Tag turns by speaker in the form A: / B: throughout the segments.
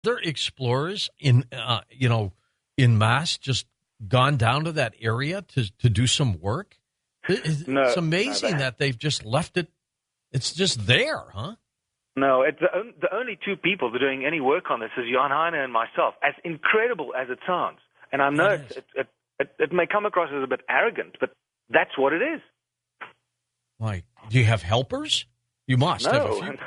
A: Other explorers in mass just gone down to that area to do some work? It's amazing that they've just left it. It's just there, huh?
B: No, it's the only two people that are doing any work on this is Johan Heine and myself, as incredible as it sounds. And I know it may come across as a bit arrogant, but that's what it is.
A: Like, do you have helpers? You must have a few.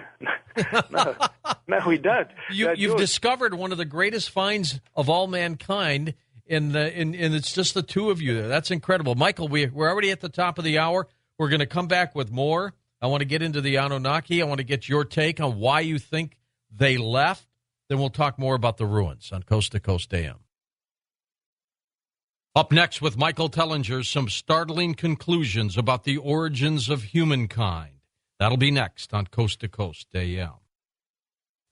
B: No, we don't.
A: You've discovered one of the greatest finds of all mankind, and it's just the two of you there. That's incredible. Michael, we're already at the top of the hour. We're going to come back with more. I want to get into the Annunaki. I want to get your take on why you think they left. Then we'll talk more about the ruins on Coast to Coast AM. Up next with Michael Tellinger, some startling conclusions about the origins of humankind. That'll be next on Coast to Coast AM.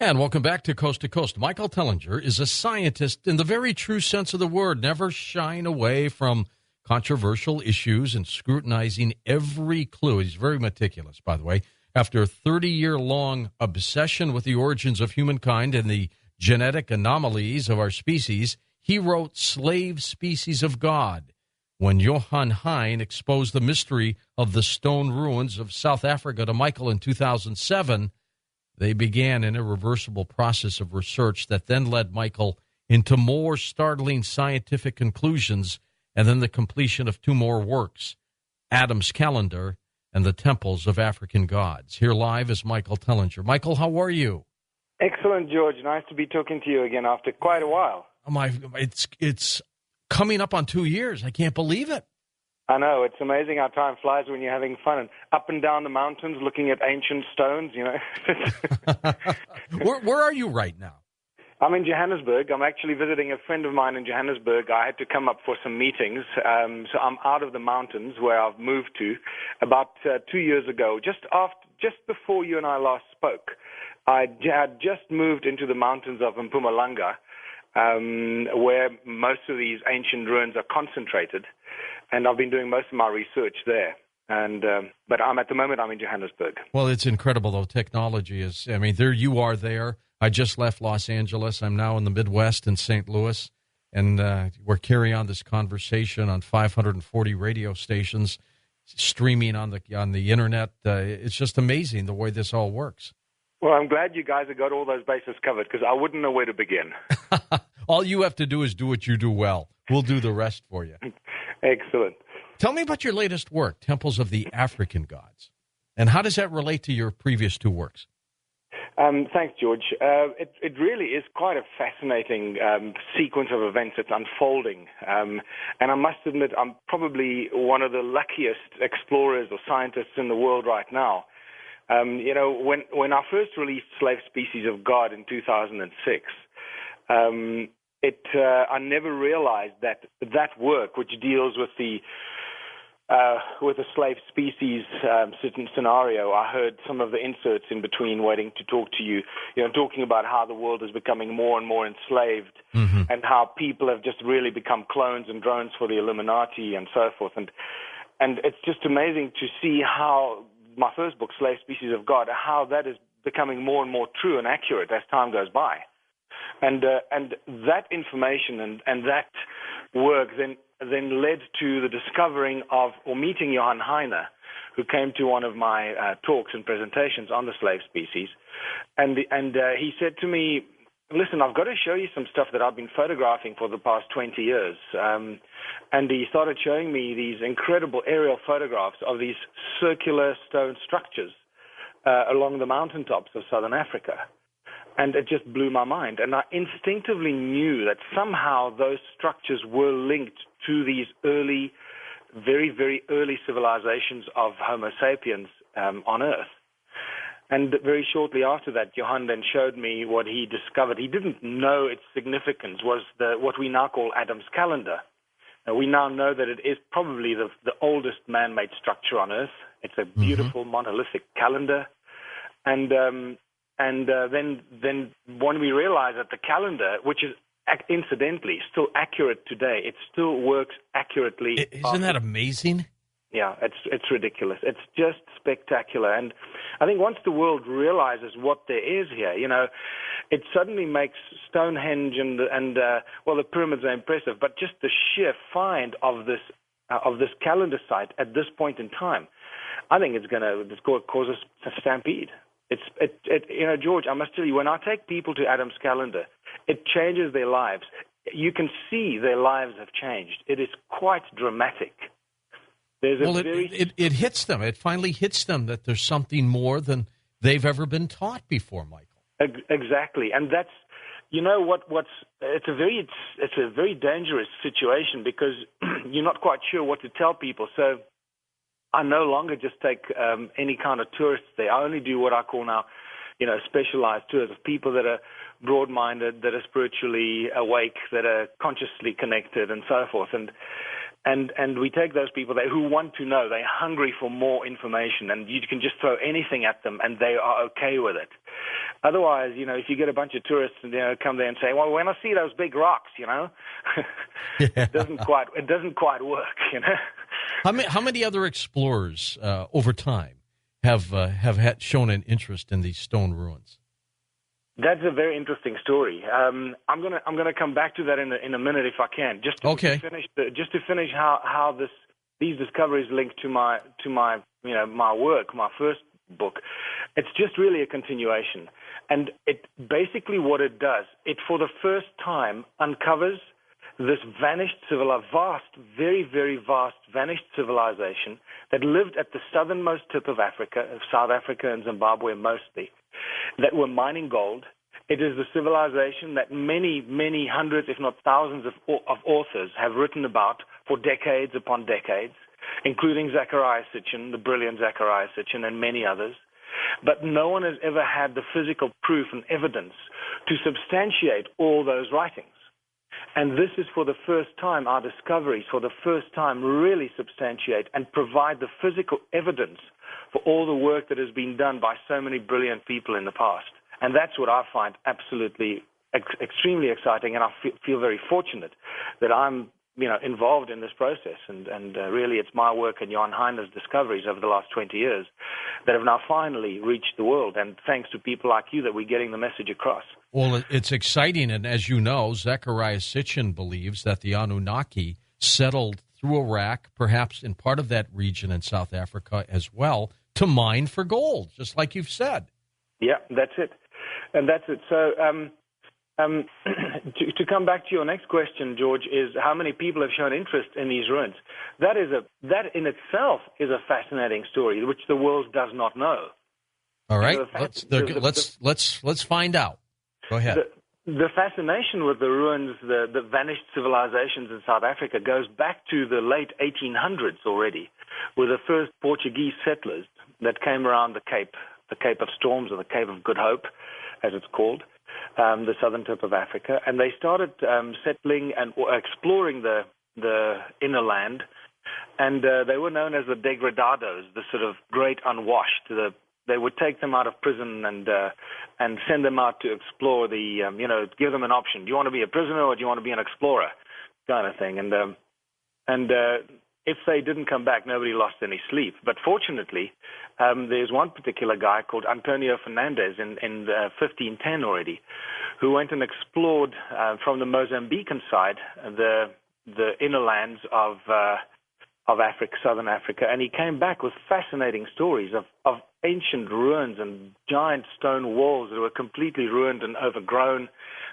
A: And welcome back to Coast to Coast. Michael Tellinger is a scientist in the very true sense of the word, never shying away from controversial issues and scrutinizing every clue. He's very meticulous, by the way. After a 30-year-long obsession with the origins of humankind and the genetic anomalies of our species, he wrote Slave Species of God. When Johan Heine exposed the mystery of the stone ruins of South Africa to Michael in 2007, they began an irreversible process of research that then led Michael into more startling scientific conclusions and then the completion of two more works, Adam's Calendar and the Temples of African Gods. Here live is Michael Tellinger. Michael, how are you?
B: Excellent, George. Nice to be talking to you again after quite a while.
A: It's coming up on 2 years. I can't believe it.
B: I know. It's amazing how time flies when you're having fun and up and down the mountains looking at ancient stones, you know.
A: Where are you right now?
B: I'm in Johannesburg. I'm actually visiting a friend of mine in Johannesburg. I had to come up for some meetings, so I'm out of the mountains where I've moved to about 2 years ago, just before you and I last spoke. I had just moved into the mountains of Mpumalanga, where most of these ancient ruins are concentrated, and I've been doing most of my research there. But at the moment I'm in Johannesburg.
A: Well, it's incredible though. Technology is. I mean, there you are. There. I just left Los Angeles. I'm now in the Midwest in St. Louis, and we're carrying on this conversation on 540 radio stations, streaming on the internet. It's just amazing the way this all works.
B: Well, I'm glad you guys have got all those bases covered because I wouldn't know where to begin.
A: All you have to do is do what you do well. We'll do the rest for you.
B: Excellent.
A: Tell me about your latest work, Temples of the African Gods, and how does that relate to your previous two works?
B: Thanks, George. It really is quite a fascinating sequence of events that's unfolding. And I must admit, I'm probably one of the luckiest explorers or scientists in the world right now. When I first released Slave Species of God in 2006, I never realized that work, which deals with the slave species scenario, I heard some of the inserts in between waiting to talk to you, talking about how the world is becoming more and more enslaved, and how people have just really become clones and drones for the Illuminati and so forth. And it's just amazing to see how my first book, Slave Species of God, how that is becoming more and more true and accurate as time goes by. And that information and that work then led to the discovering of or meeting Johan Heine, who came to one of my talks and presentations on the slave species. And he said to me, listen, I've got to show you some stuff that I've been photographing for the past 20 years. And he started showing me these incredible aerial photographs of these circular stone structures along the mountaintops of southern Africa. And it just blew my mind. And I instinctively knew that somehow those structures were linked to these early, very, very early civilizations of Homo sapiens on Earth. And very shortly after that, Johan then showed me what he discovered. He didn't know its significance was what we now call Adam's Calendar. Now, we now know that it is probably the oldest man-made structure on Earth. It's a beautiful monolithic calendar. And then when we realize that the calendar, which is incidentally still accurate today, it still works accurately.
A: Isn't that amazing?
B: Yeah, it's ridiculous. It's just spectacular. And I think once the world realizes what there is here, it suddenly makes Stonehenge and the pyramids are impressive, but just the sheer find of this calendar site at this point in time, I think it's going to cause a stampede. George, I must tell you, when I take people to Adam's calendar, it changes their lives. You can see their lives have changed. It is quite dramatic.
A: It hits them. It finally hits them that there's something more than they've ever been taught before, Michael.
B: Exactly, and that's it's a very dangerous situation because you're not quite sure what to tell people. So I no longer just take any kind of tourists there. I only do what I call now, specialized tours of people that are broad-minded, that are spiritually awake, that are consciously connected, and so forth. And we take those people there who want to know. They're hungry for more information, and you can just throw anything at them, and they are okay with it. Otherwise, if you get a bunch of tourists and come there and say, "Well, when I see those big rocks," it doesn't quite work.
A: How many other explorers over time have shown an interest in these stone ruins?
B: That's a very interesting story. I'm gonna come back to that in a minute if I can. Just to finish how these discoveries link to my my work, my first book. It's just really a continuation, and it basically what it does. It for the first time uncovers this very, very vast vanished civilization that lived at the southernmost tip of Africa, of South Africa and Zimbabwe mostly, that were mining gold. It is the civilization that many, many hundreds, if not thousands of authors have written about for decades upon decades, including Zecharia Sitchin, the brilliant Zecharia Sitchin, and many others. But no one has ever had the physical proof and evidence to substantiate all those writings. And this is for the first time, our discoveries for the first time really substantiate and provide the physical evidence for all the work that has been done by so many brilliant people in the past. And that's what I find absolutely extremely exciting, and I feel very fortunate that I'm involved in this process. And really it's my work and Johan Heine's discoveries over the last 20 years that have now finally reached the world. And thanks to people like you that we're getting the message across.
A: Well, it's exciting, and as you know, Zecharia Sitchin believes that the Annunaki settled through Iraq, perhaps in part of that region in South Africa as well, to mine for gold, just like you've said.
B: Yeah, that's it. And that's it. So to come back to your next question, George, is how many people have shown interest in these ruins? That in itself is a fascinating story, which the world does not know.
A: All right, let's find out. Go ahead.
B: The fascination with the ruins, the vanished civilizations in South Africa, goes back to the late 1800s already, with the first Portuguese settlers that came around the Cape of Storms, or the Cape of Good Hope, as it's called, the southern tip of Africa, and they started settling and exploring the inner land, and they were known as the degradados, the sort of great unwashed. They would take them out of prison and send them out to explore give them an option. Do you want to be a prisoner or do you want to be an explorer, kind of thing? And if they didn't come back, nobody lost any sleep. But fortunately, there's one particular guy called Antonio Fernandez in 1510 already, who went and explored from the Mozambican side the inner lands of Africa, southern Africa, and he came back with fascinating stories of ancient ruins and giant stone walls that were completely ruined and overgrown.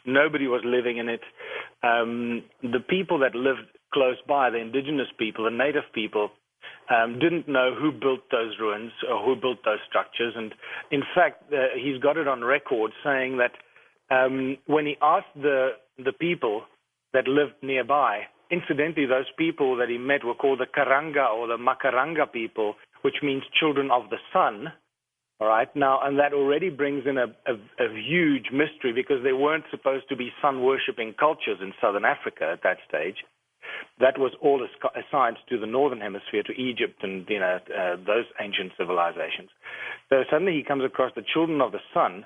B: Nobody was living in it. The people that lived close by, the indigenous people, the native people, didn't know who built those ruins or who built those structures. And in fact, he's got it on record saying that when he asked the people that lived nearby, incidentally, those people that he met were called the Karanga or the Makaranga people, which means children of the sun. All right, now, and that already brings in a huge mystery, because there weren't supposed to be sun-worshipping cultures in southern Africa at that stage. That was all assigned to the northern hemisphere, to Egypt and those ancient civilizations. So suddenly he comes across the children of the sun,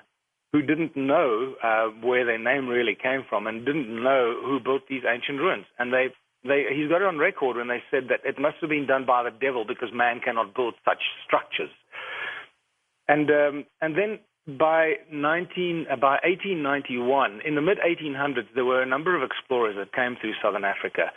B: who didn't know where their name really came from and didn't know who built these ancient ruins. And they he's got it on record when they said that it must have been done by the devil because man cannot build such structures. And then by 1891, in the mid-1800s, there were a number of explorers that came through southern Africa.